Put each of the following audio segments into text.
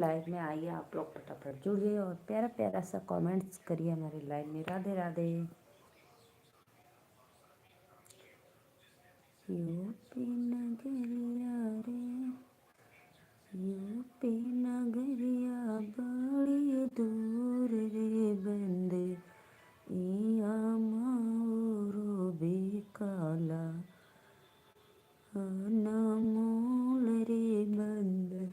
Live में आइए आप लोग, फटाफट जुड़िए और प्यारा प्यारा सा कमेंट्स करिए हमारे लाइव में। राधे राधे। यूपी नगरिया रे, यूपी नगरिया बड़ी दूर रे बंदे, इया मोरो बेकाला अनमोल रे बंदे।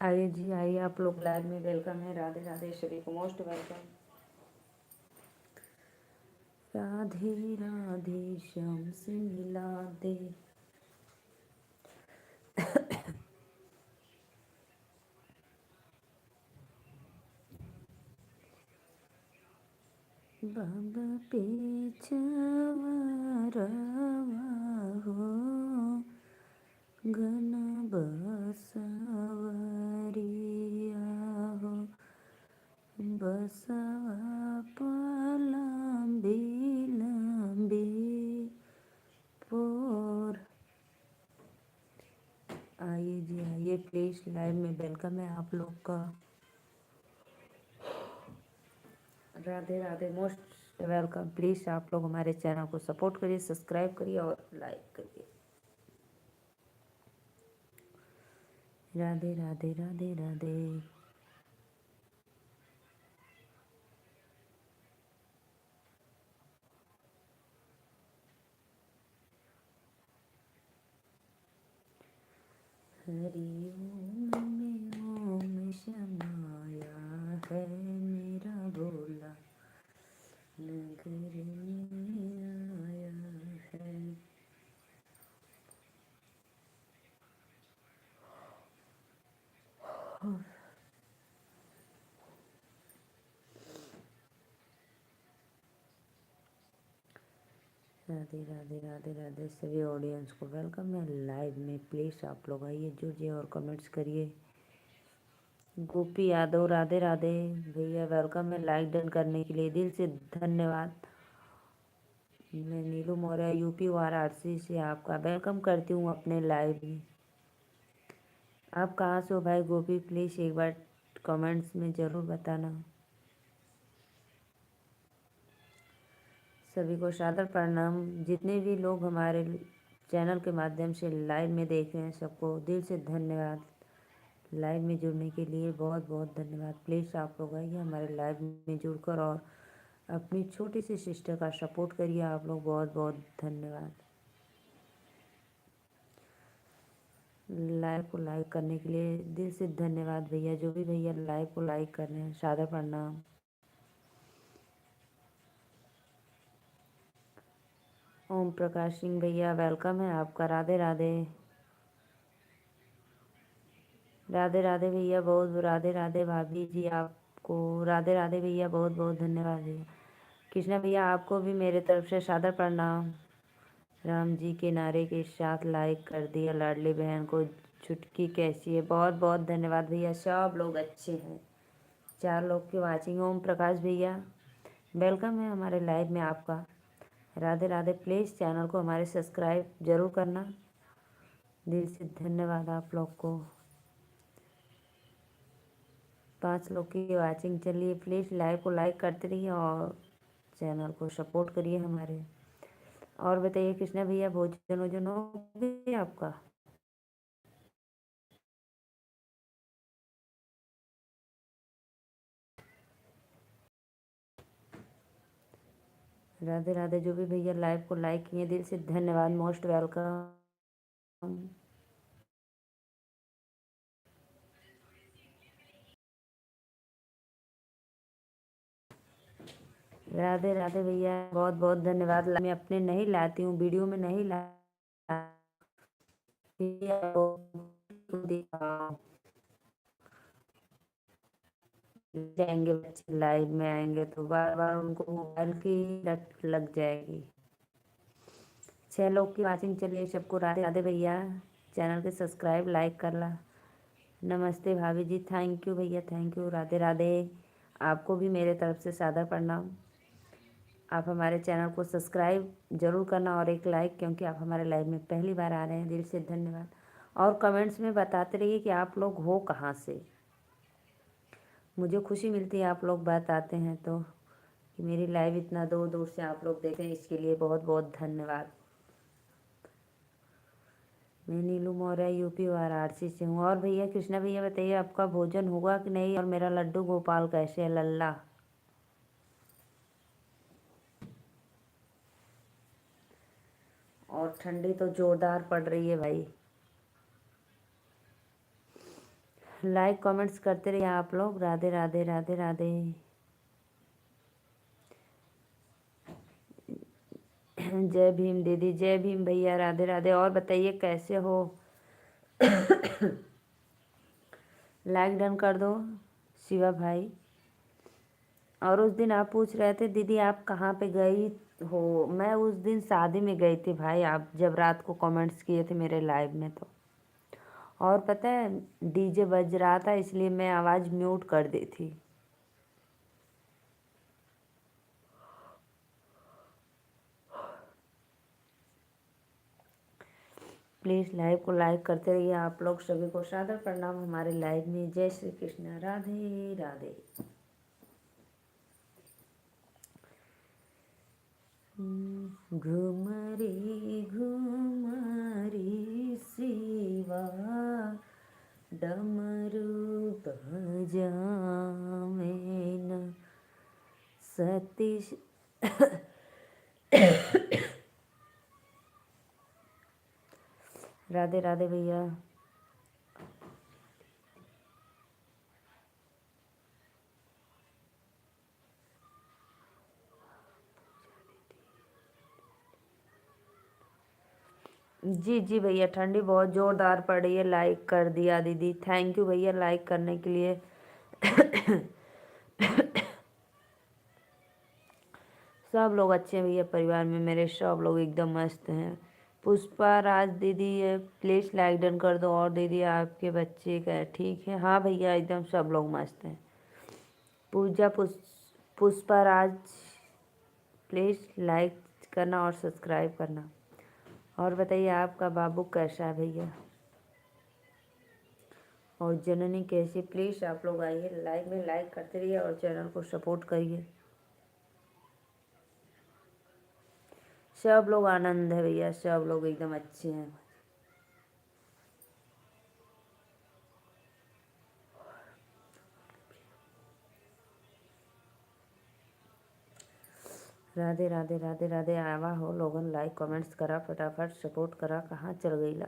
आइए जी, आइए आप लोग, लाइव में वेलकम है। राधे राधे, सभी को मोस्ट वेलकम। राधे राधे, श्याम से मिला दे। बाबा पे छवारवा हो, घन बसवरिया हो, बसवा पलंबी लंबी पोर। आइए जी, आइए प्लीज, लाइव में वेलकम है आप लोग का। Radhe Radhe, most welcome. Please आप लोग हमारे चैनल को सपोर्ट करिए, सब्सक्राइब करिए और लाइक करिए। राधे राधे राधे राधे। हरि ओम में ओम समाया है, मेरा भोला नगर में आया है। राधे राधे राधे राधे, सभी ऑडियंस को वेलकम है लाइव में। प्लीज़ आप लोग आइए, जुड़िए और कमेंट्स करिए। गोपी यादव, राधे राधे भैया, वेलकम है। लाइक डन करने के लिए दिल से धन्यवाद। मैं नीलू मौर्य यूपी वाराणसी से आपका वेलकम करती हूँ अपने लाइव में। आप कहाँ से हो भाई गोपी? प्लीज़ एक बार कमेंट्स में ज़रूर बताना। सभी को सादर प्रणाम। जितने भी लोग हमारे चैनल के माध्यम से लाइव में देख रहे हैं, सबको दिल से धन्यवाद। लाइव में जुड़ने के लिए बहुत बहुत धन्यवाद। प्लीज़ आप लोग आइए हमारे लाइव में जुड़कर और अपनी छोटी सी सिस्टर का सपोर्ट करिए आप लोग। बहुत बहुत धन्यवाद। लाइव को लाइक करने के लिए दिल से धन्यवाद भैया। जो भी भैया लाइव को लाइक कर रहे हैं, सादर प्रणाम। ओम प्रकाश सिंह भैया, वेलकम है आपका। राधे राधे। राधे राधे भैया, बहुत राधे राधे। भाभी जी आपको राधे राधे भैया, बहुत बहुत धन्यवाद भैया। कृष्णा भैया, आपको भी मेरे तरफ से सादर प्रणाम। राम जी के नारे के साथ लाइक कर दिया लाडली बहन को। छुटकी कैसी है? बहुत बहुत धन्यवाद भैया, सब लोग अच्छे हैं। 4 लोग की वाचिंग। ओम प्रकाश भैया, वेलकम है हमारे लाइव में आपका। राधे राधे। प्लीज़ चैनल को हमारे सब्सक्राइब जरूर करना। दिल से धन्यवाद आप लोग को। 5 लोग की वाचिंग चलिए। प्लीज़ लाइव को लाइक करते रहिए और चैनल को सपोर्ट करिए हमारे। और बताइए कृष्णा भैया, भोजन वोजन हो गया आपका? राधे राधे। जो भी भैया लाइव को लाइक किए, दिल से धन्यवाद, मोस्ट वेलकम। राधे राधे भैया, बहुत बहुत धन्यवाद। मैं अपने नहीं लाती हूँ, वीडियो में नहीं ला जाएंगे बच्चे, लाइव में आएंगे तो बार बार उनको मोबाइल की लत लग जाएगी। 6 लोग की वाचिंग चलिए। सबको राधे राधे भैया। चैनल के सब्सक्राइब लाइक कर ला। नमस्ते भाभी जी, थैंक यू भैया, थैंक यू। राधे राधे। आपको भी मेरे तरफ से सादर प्रणाम। आप हमारे चैनल को सब्सक्राइब जरूर करना और एक लाइक, क्योंकि आप हमारे लाइव में पहली बार आ रहे हैं। दिल से धन्यवाद। और कमेंट्स में बताते रहिए कि आप लोग हो कहाँ से। मुझे खुशी मिलती है आप लोग बताते हैं तो, कि मेरी लाइव इतना दूर दूर से आप लोग देखें, इसके लिए बहुत बहुत धन्यवाद। मैं नीलू मौर्य यूपी वाराणसी से हूँ। और भैया कृष्णा भैया बताइए आपका भोजन हुआ कि नहीं, और मेरा लड्डू गोपाल कैसे है लल्ला। और ठंडी तो जोरदार पड़ रही है भाई। लाइक कमेंट्स करते रहिए आप लोग। राधे राधे राधे राधे। जय भीम दीदी, जय भीम भैया, राधे राधे। और बताइए कैसे हो। लाइक डन कर दो शिवा भाई। और उस दिन आप पूछ रहे थे दीदी आप कहाँ पे गई हो, मैं उस दिन शादी में गई थी भाई, आप जब रात को कमेंट्स किए थे मेरे लाइव में तो। और पता है डीजे बज रहा था इसलिए मैं आवाज़ म्यूट कर दी थी। प्लीज़ लाइव को लाइक करते रहिए आप लोग। सभी को सादर प्रणाम हमारे लाइव में। जय श्री कृष्ण, राधे राधे। घुमरी घुमरी शिवा डमरू बजावेन सतीश। राधे राधे भैया। जी जी भैया, ठंडी बहुत ज़ोरदार पड़ रही है। लाइक कर दिया दीदी, थैंक यू भैया लाइक करने के लिए। सब लोग अच्छे हैं भैया, परिवार में मेरे सब लोग एकदम मस्त हैं। पुष्पा राज दीदी ये प्लीज़ लाइक डन कर दो। और दीदी आपके बच्चे का ठीक है। हाँ भैया एकदम सब लोग मस्त हैं। पूजा पुष्पा राज प्लीज़ लाइक करना और सब्सक्राइब करना। और बताइए आपका बाबू कैसा है भैया, और जननी कैसी। प्लीज़ आप लोग आइए लाइव में, लाइक करते रहिए और चैनल को सपोर्ट करिए। सब लोग आनंद है भैया, सब लोग एकदम अच्छे हैं। राधे राधे राधे राधे। आवा हो लोगन, लाइक कमेंट्स करा फटाफट, सपोर्ट करा। कहाँ चल गई ला।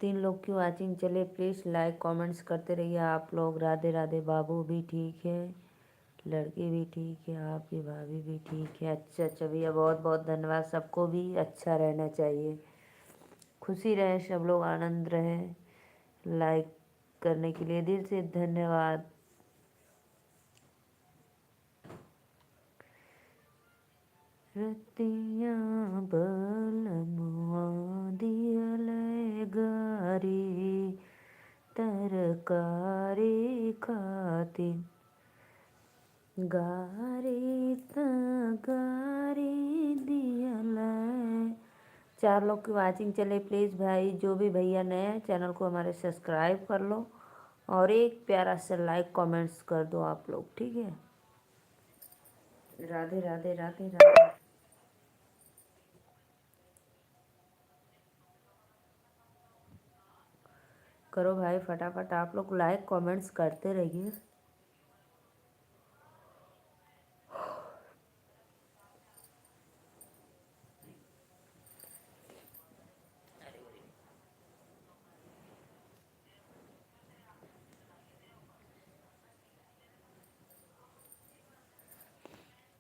तीन लोग की वाचिंग चले, प्लीज़ लाइक कमेंट्स करते रहिए आप लोग। राधे राधे। बाबू भी ठीक है, लड़की भी ठीक है, आपकी भाभी भी ठीक है। अच्छा अच्छा भैया, बहुत बहुत धन्यवाद। सबको भी अच्छा रहना चाहिए, खुशी रहे, सब लोग आनंद रहे। लाइक करने के लिए दिल से धन्यवाद। रतिया बलमुआ दियले गारी तरकारी खातिर, गारी गारी दियले। चार लोग की वाचिंग चले, प्लीज़ भाई जो भी भैया नए हैं चैनल को हमारे सब्सक्राइब कर लो और एक प्यारा सा लाइक कमेंट्स कर दो आप लोग, ठीक है। राधे राधे राधे राधे। करो भाई फटाफट, आप लोग लाइक कमेंट्स करते रहिए।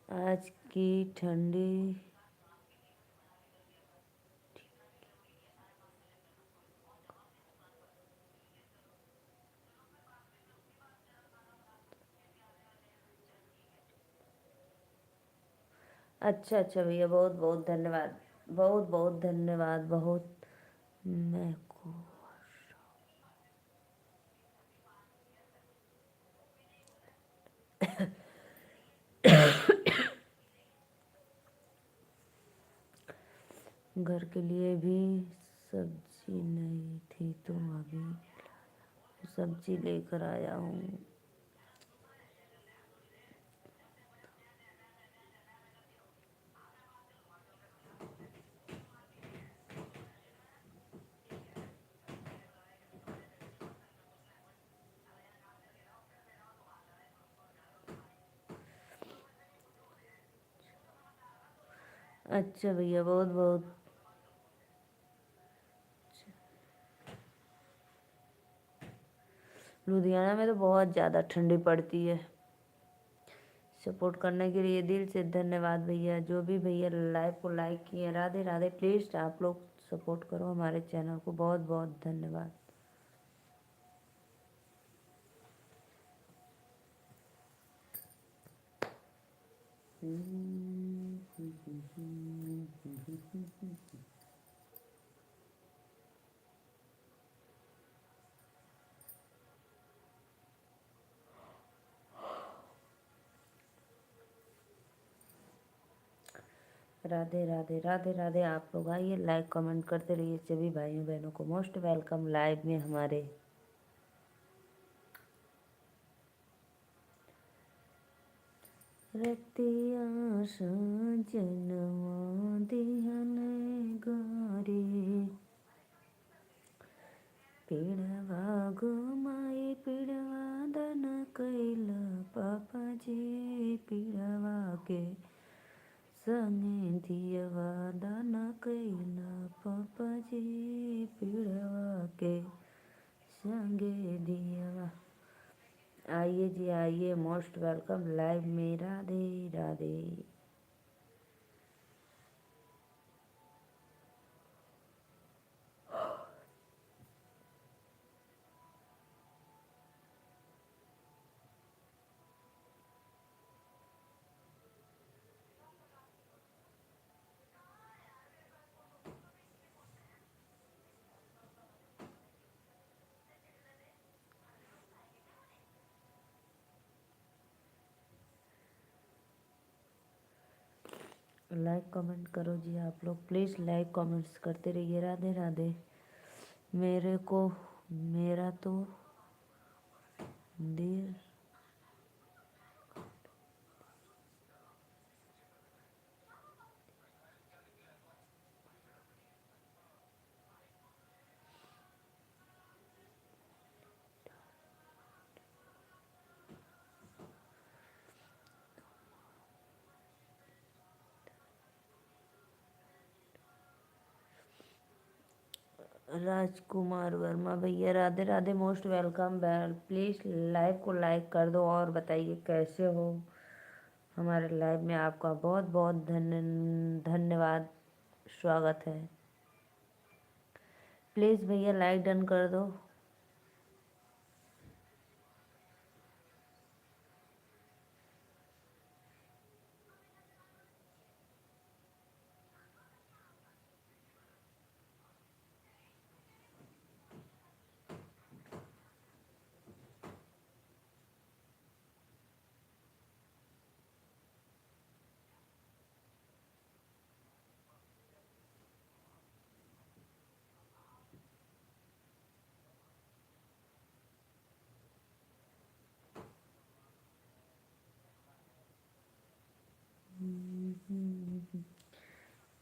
आज की ठंडी अच्छा अच्छा भैया, बहुत बहुत धन्यवाद। बहुत बहुत धन्यवाद, बहुत। मैं को घर के लिए भी सब्जी नहीं थी तो अभी सब्जी लेकर आया हूँ। अच्छा भैया, बहुत बहुत। लुधियाना में तो बहुत ज़्यादा ठंडी पड़ती है। सपोर्ट करने के लिए दिल से धन्यवाद भैया। जो भी भैया लाइव को लाइक किए, राधे राधे। प्लीज़ आप लोग सपोर्ट करो हमारे चैनल को। बहुत बहुत धन्यवाद। राधे राधे राधे राधे। आप लोग आइए, लाइक कमेंट करते रहिए। सभी भाइयों बहनों को मोस्ट वेलकम लाइव में हमारे। रतिया सजनवा दिहन गारे, पीड़वा घुमाई पीड़वा दन कैला पापा जी, पीड़वा के संगे दियवा दान कैला पापा जी, पीड़वा के संगे दियवा। आइए जी आइए, मोस्ट वेलकम लाइव में। राधे राधे। लाइक कमेंट करो जी आप लोग, प्लीज़ लाइक कमेंट्स करते रहिए। राधे राधे। मेरे को मेरा तो देर राजकुमार वर्मा भैया, Radhe Radhe, most welcome. Please live को लाइक कर दो और बताइए कैसे हो। हमारे लाइव में आपका बहुत बहुत धन्यवाद, स्वागत है। प्लीज़ भैया लाइक डन कर दो।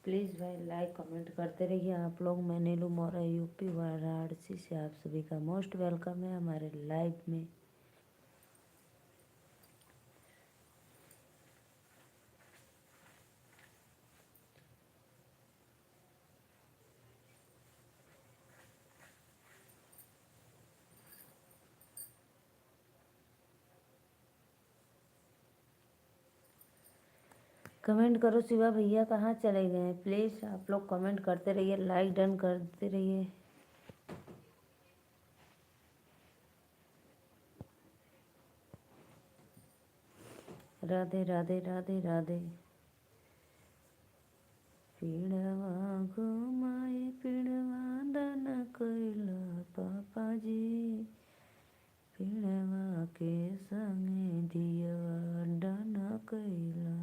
प्लीज़ भाई लाइक कमेंट करते रहिए आप लोग। मैं नीलू मोरा, यूपी वाराणसी से आप सभी का मोस्ट वेलकम है हमारे लाइव में। कमेंट करो। शिवा भैया कहाँ चले गए हैं? प्लीज़ आप लोग कमेंट करते रहिए, लाइक डन करते रहिए। राधे राधे राधे राधे। पीड़वा घुमाई पीड़वा दान कैला पापाजी, पीड़वा के संगे दियवा दान कैला।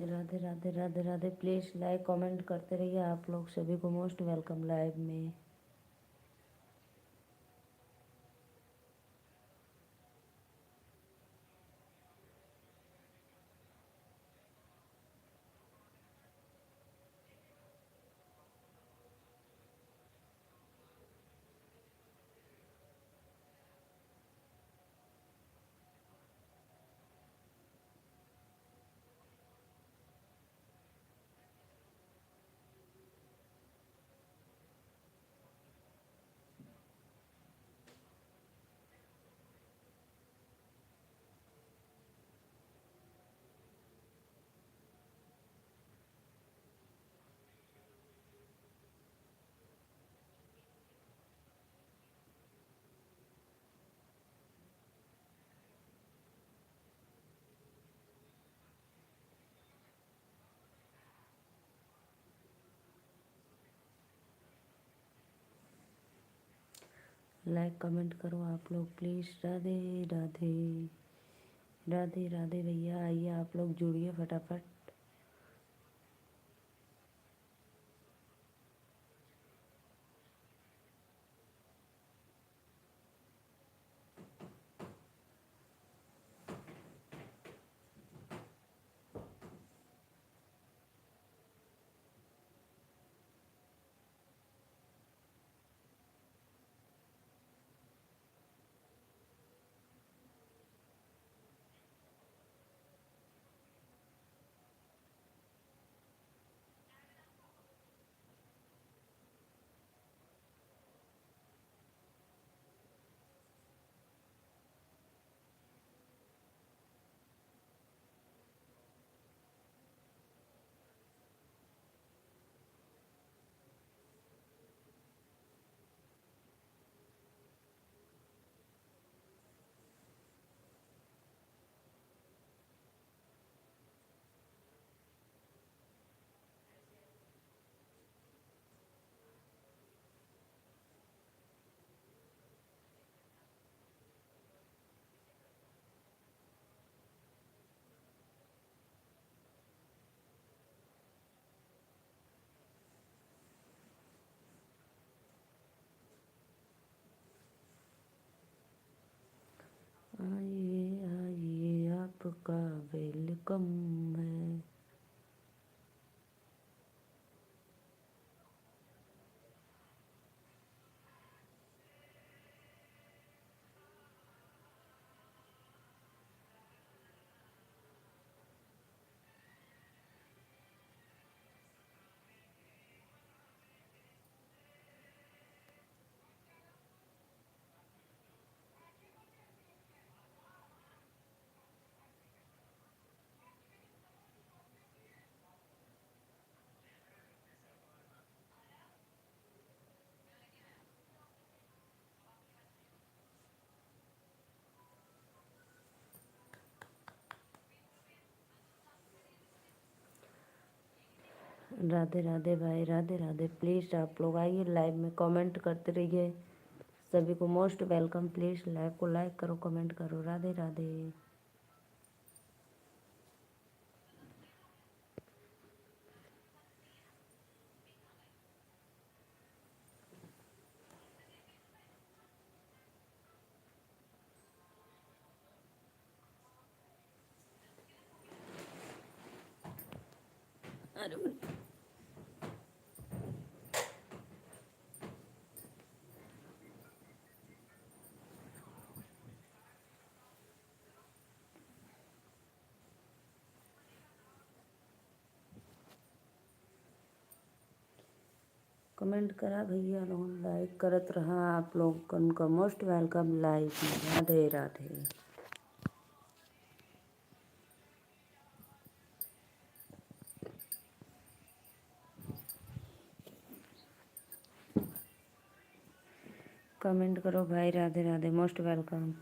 Radhe Radhe Radhe Radhe. Please like comment करते रहिए, आप लोग सभी को मोस्ट वेलकम लाइव में। लाइक कमेंट करो आप लोग प्लीज़। राधे राधे राधे राधे भैया, आइए आप लोग जुड़िए फटाफट। आइए आइए आपका वेलकम है। राधे राधे भाई, राधे राधे। प्लीज़ आप लोग आइए लाइव में, कमेंट करते रहिए। सभी को मोस्ट वेलकम। प्लीज़ लाइव को लाइक करो, कमेंट करो। राधे राधे। अरे कमेंट करा भैया लोग, लाइक करत रहा आप लोग, उनका मोस्ट वेलकम लाइव में। राधे राधे। कमेंट करो भाई, राधे राधे, मोस्ट वेलकम।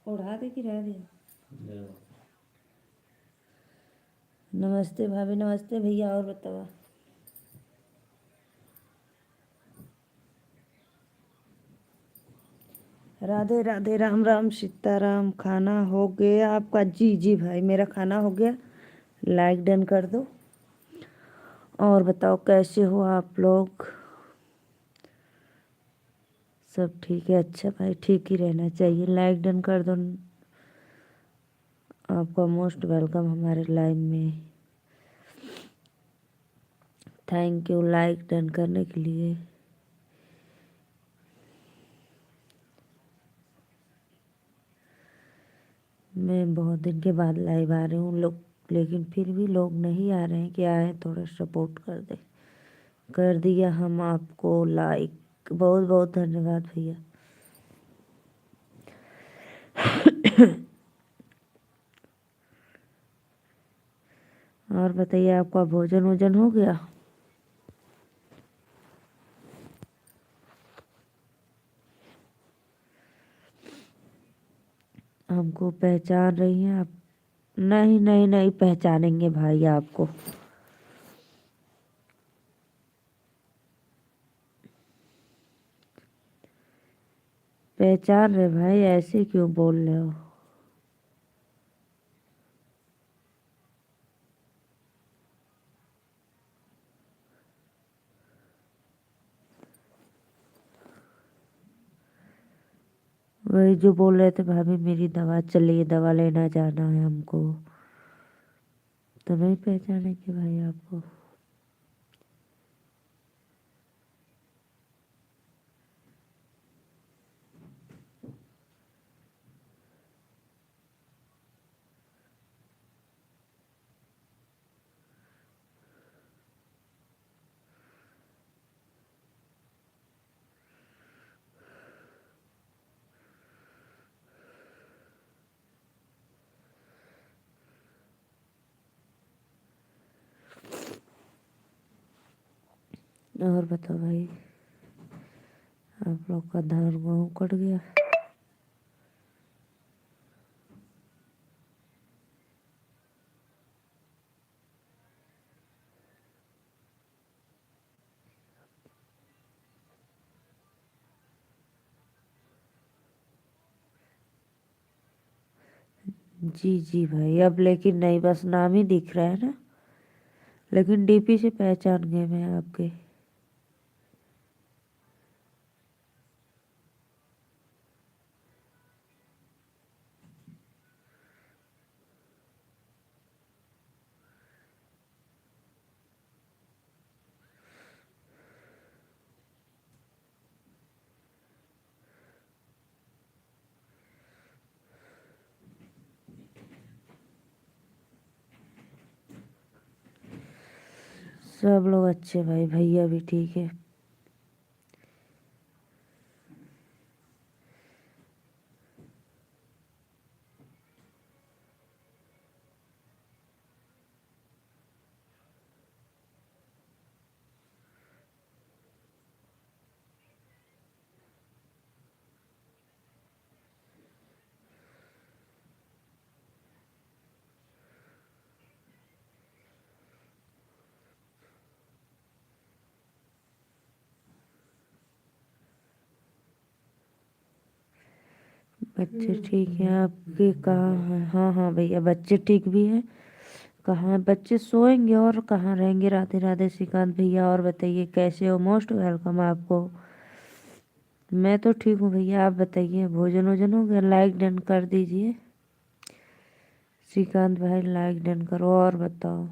उड़ा दे कि रह दे। नमस्ते भाभी, नमस्ते भैया। और बताओ। राधे राधे, राम राम, सीताराम। खाना हो गया आपका? जी जी भाई, मेरा खाना हो गया। लाइक डन कर दो। और बताओ कैसे हो आप लोग? सब ठीक है? अच्छा भाई, ठीक ही रहना चाहिए। लाइक डन कर दो। आपका मोस्ट वेलकम हमारे लाइव में। थैंक यू लाइक डन करने के लिए। मैं बहुत दिन के बाद लाइव आ रही हूँ लोग, लेकिन फिर भी लोग नहीं आ रहे हैं। क्या है, थोड़ा सपोर्ट कर दे। कर दिया हम आपको लाइक। बहुत बहुत धन्यवाद भैया। और बताइए, आपका भोजन वोजन हो गया? हमको पहचान रही हैं आप? नहीं नहीं नहीं, पहचानेंगे भाई आपको। पहचान रहे भाई, ऐसे क्यों बोल रहे हो? वही जो बोल रहे थे भाभी, मेरी दवा चली, दवा लेना जाना है हमको। तो नहीं पहचानेंगे भाई आपको। और बताओ भाई, आप लोग का धान गेहूँ कट गया? जी जी भाई, अब लेकिन नहीं, बस नाम ही दिख रहा है ना। लेकिन डीपी से पहचान गए मैं आपके। सब लोग अच्छे भाई, भैया भी ठीक है। बच्चे ठीक हैं आपके? कहाँ हैं? हाँ हाँ भैया, बच्चे ठीक भी हैं। कहाँ हैं बच्चे? सोएंगे और कहाँ रहेंगे। राधे राधे श्रीकांत भैया, और बताइए कैसे हो? मोस्ट वेलकम आपको। मैं तो ठीक हूँ भैया, आप बताइए भोजन वोजन हो गया? लाइक डन कर दीजिए श्रीकांत भाई, लाइक डन करो। और बताओ।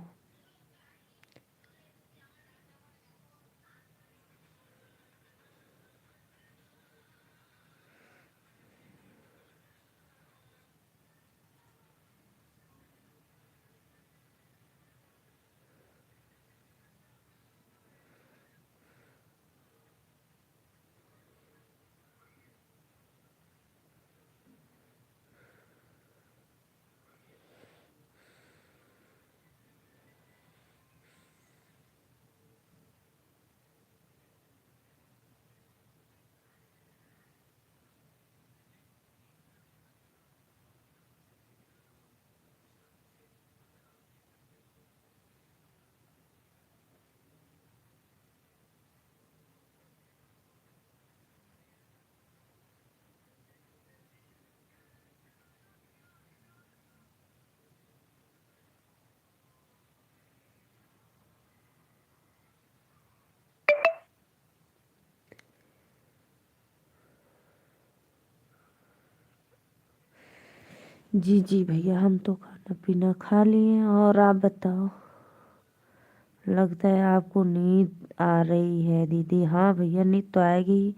जी जी भैया, हम तो खाना पीना खा लिए। और आप बताओ। लगता है आपको नींद आ रही है दीदी। हाँ भैया, नींद तो आएगी ही,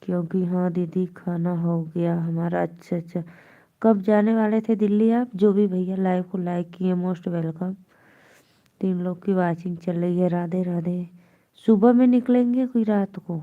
क्योंकि हाँ दीदी खाना हो गया हमारा। अच्छा अच्छा, कब जाने वाले थे दिल्ली आप? जो भी भैया लाइव को लाइक किए, मोस्ट वेलकम। 3 लोग की वाचिंग चल रही है। राधे राधे। सुबह में निकलेंगे कोई रात को?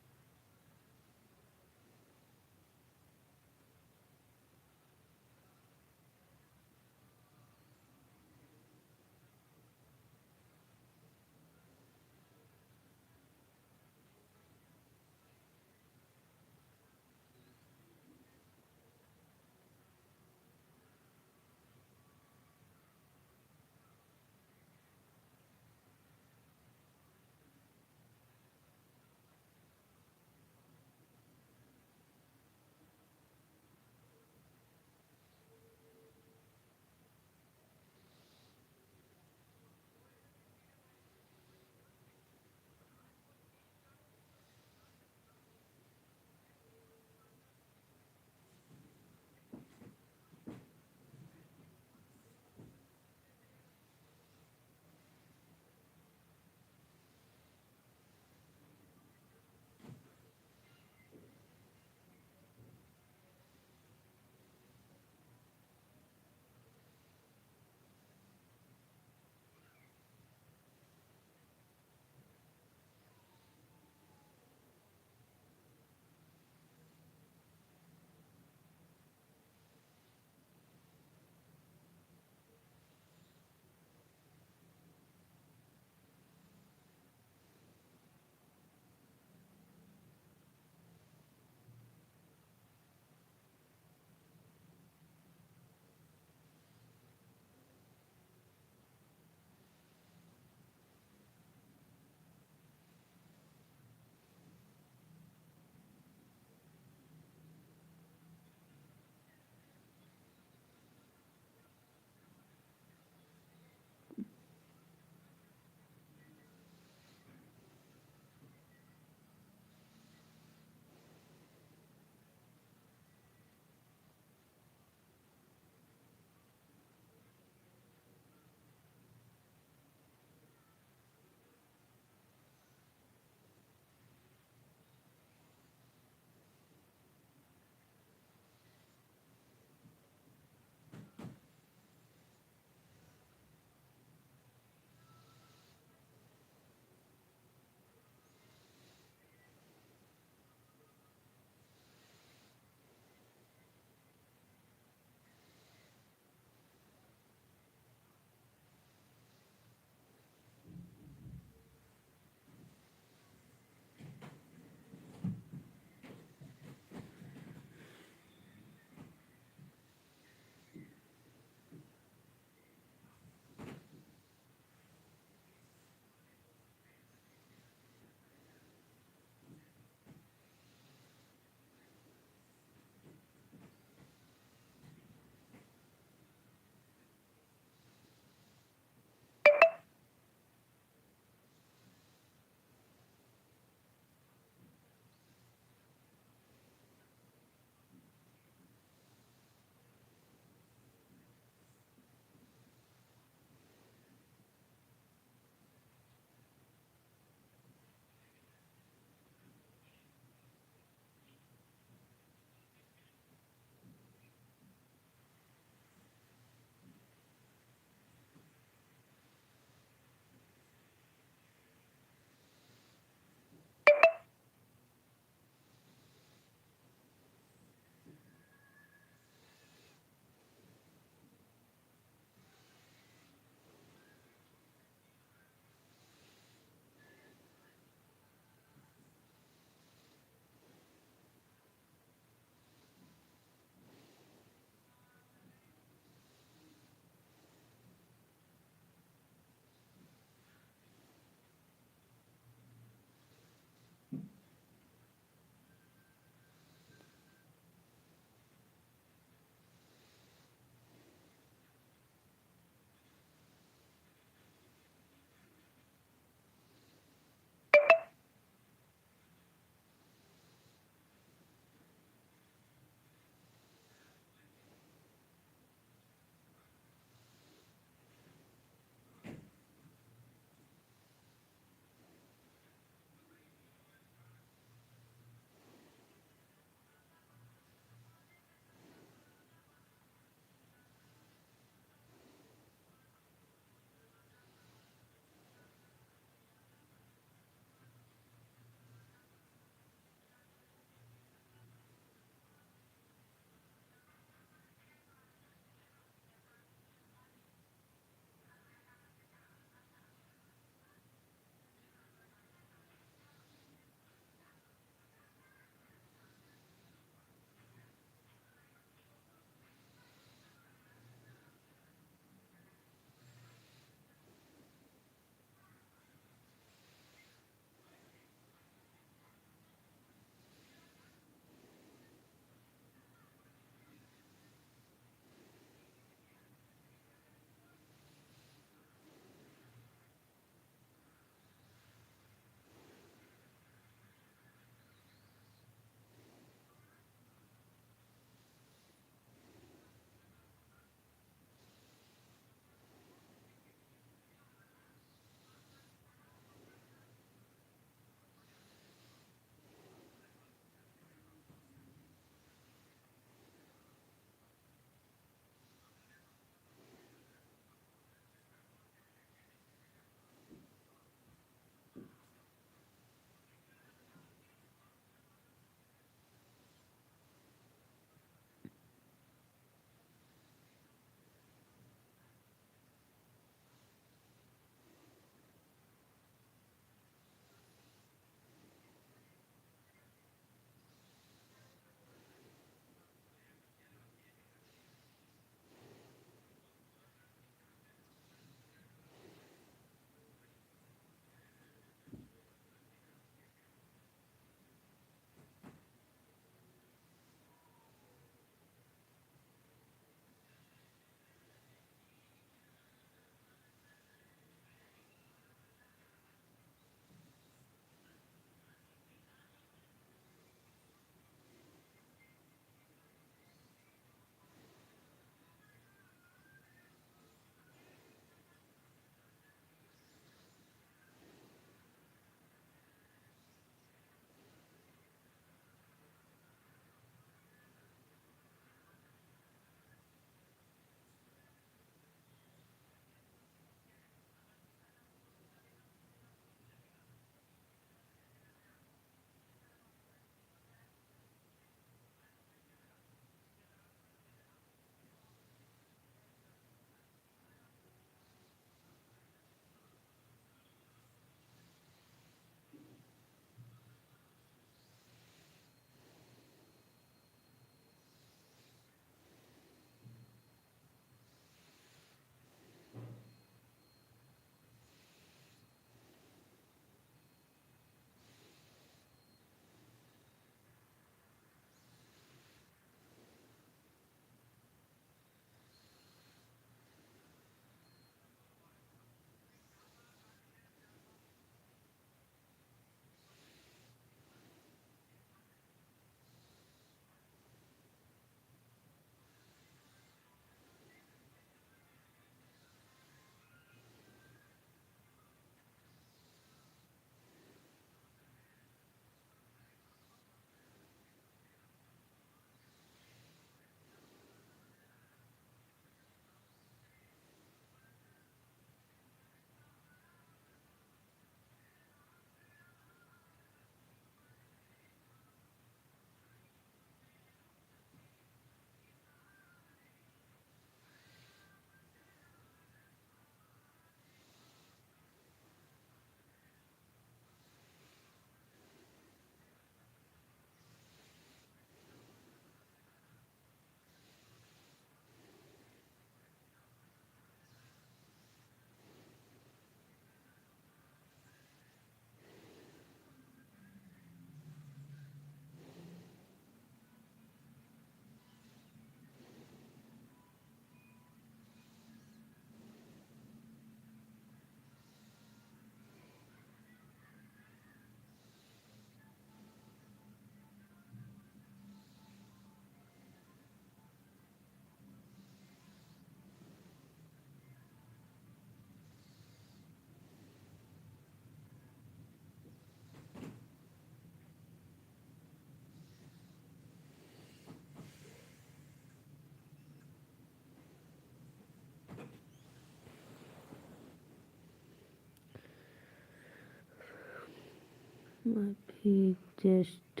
अभी जस्ट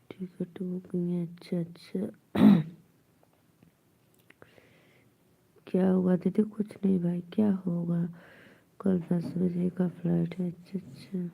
टिकट बुकिंग है। अच्छा अच्छा। क्या हुआ दीदी? कुछ नहीं भाई, क्या होगा? कल 10 बजे का फ्लाइट है। अच्छा अच्छा।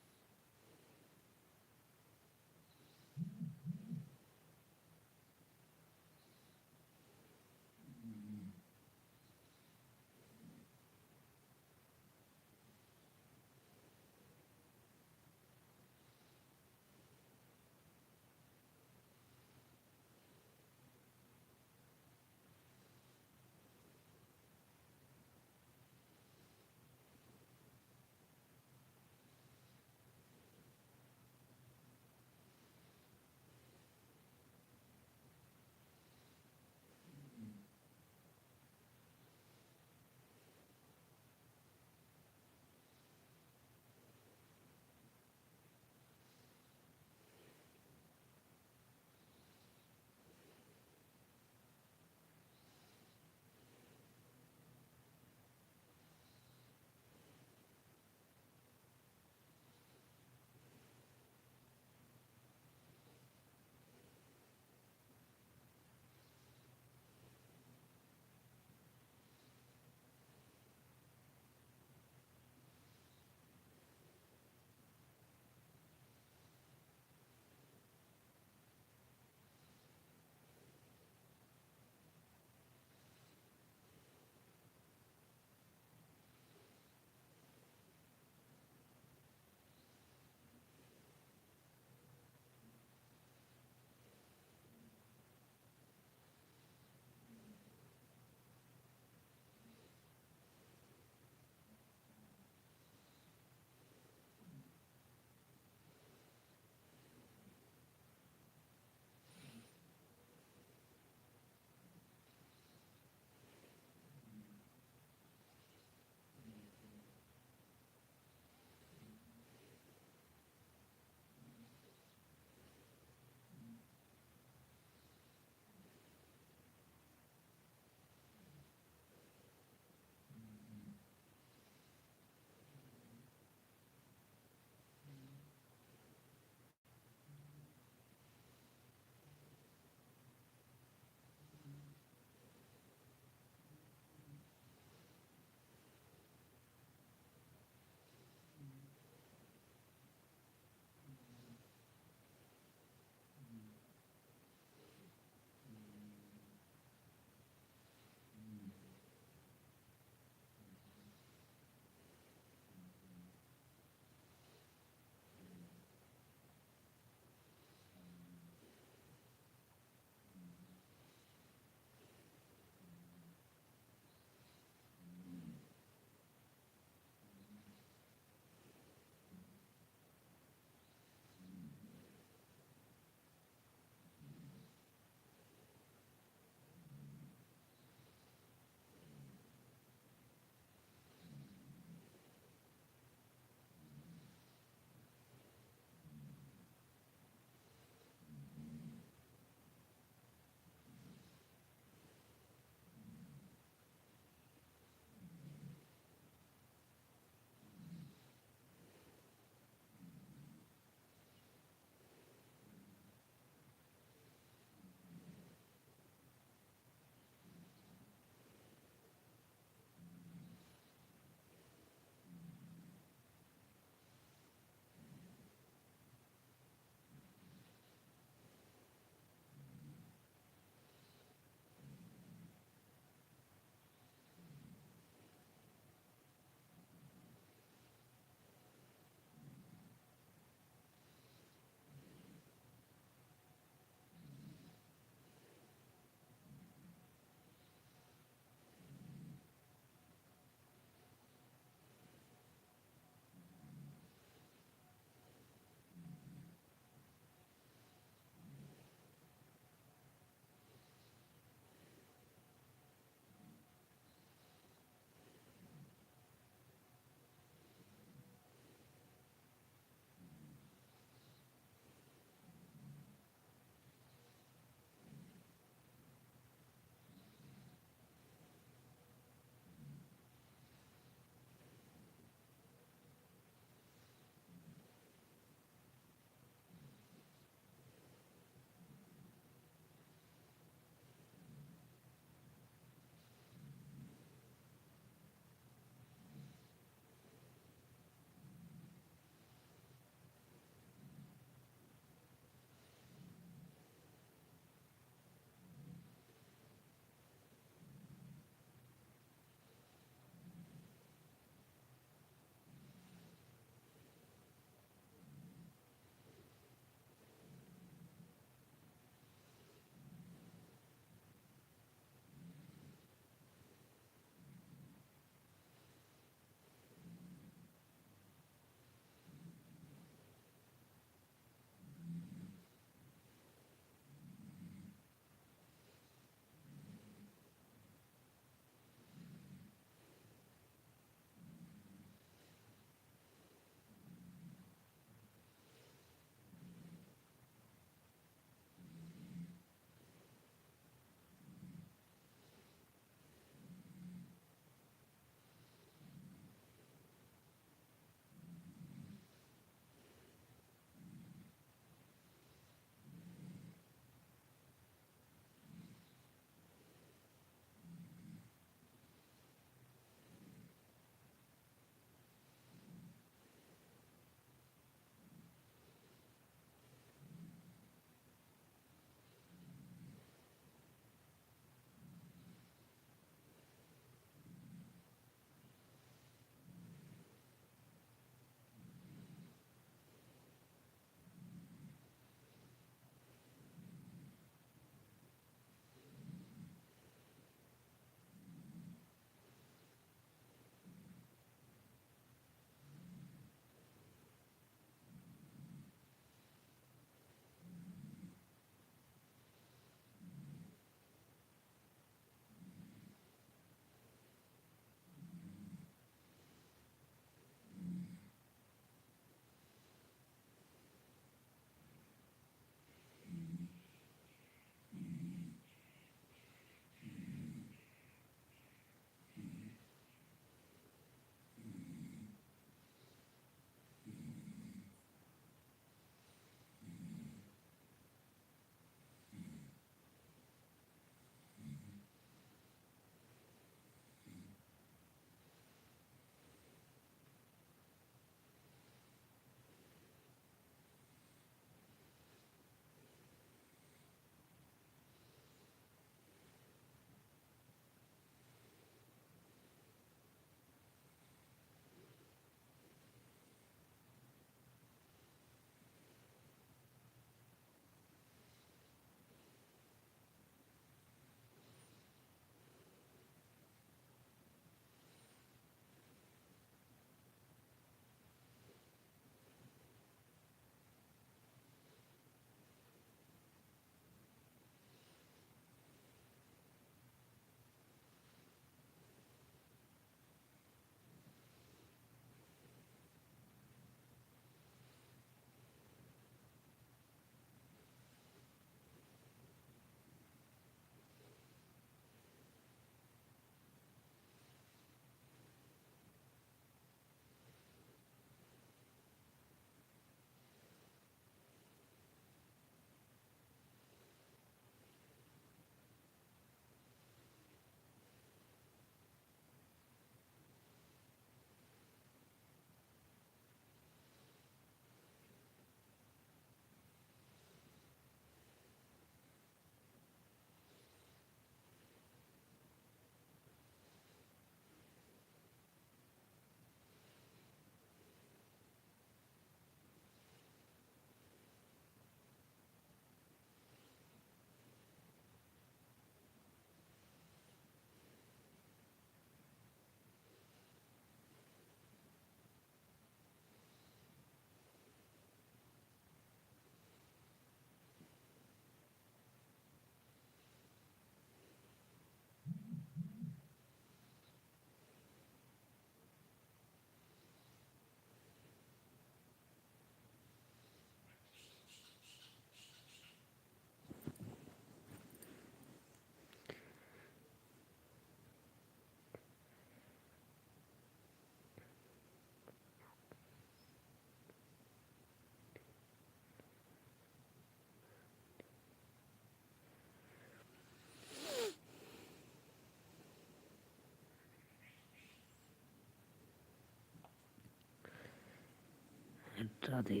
राधे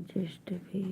ज्येष्ठ भी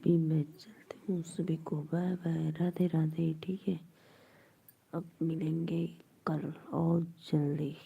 अभी मैं चलती हूँ, सभी को बाय बाय, राधे राधे। ठीक है, अब मिलेंगे कल और जल्दी।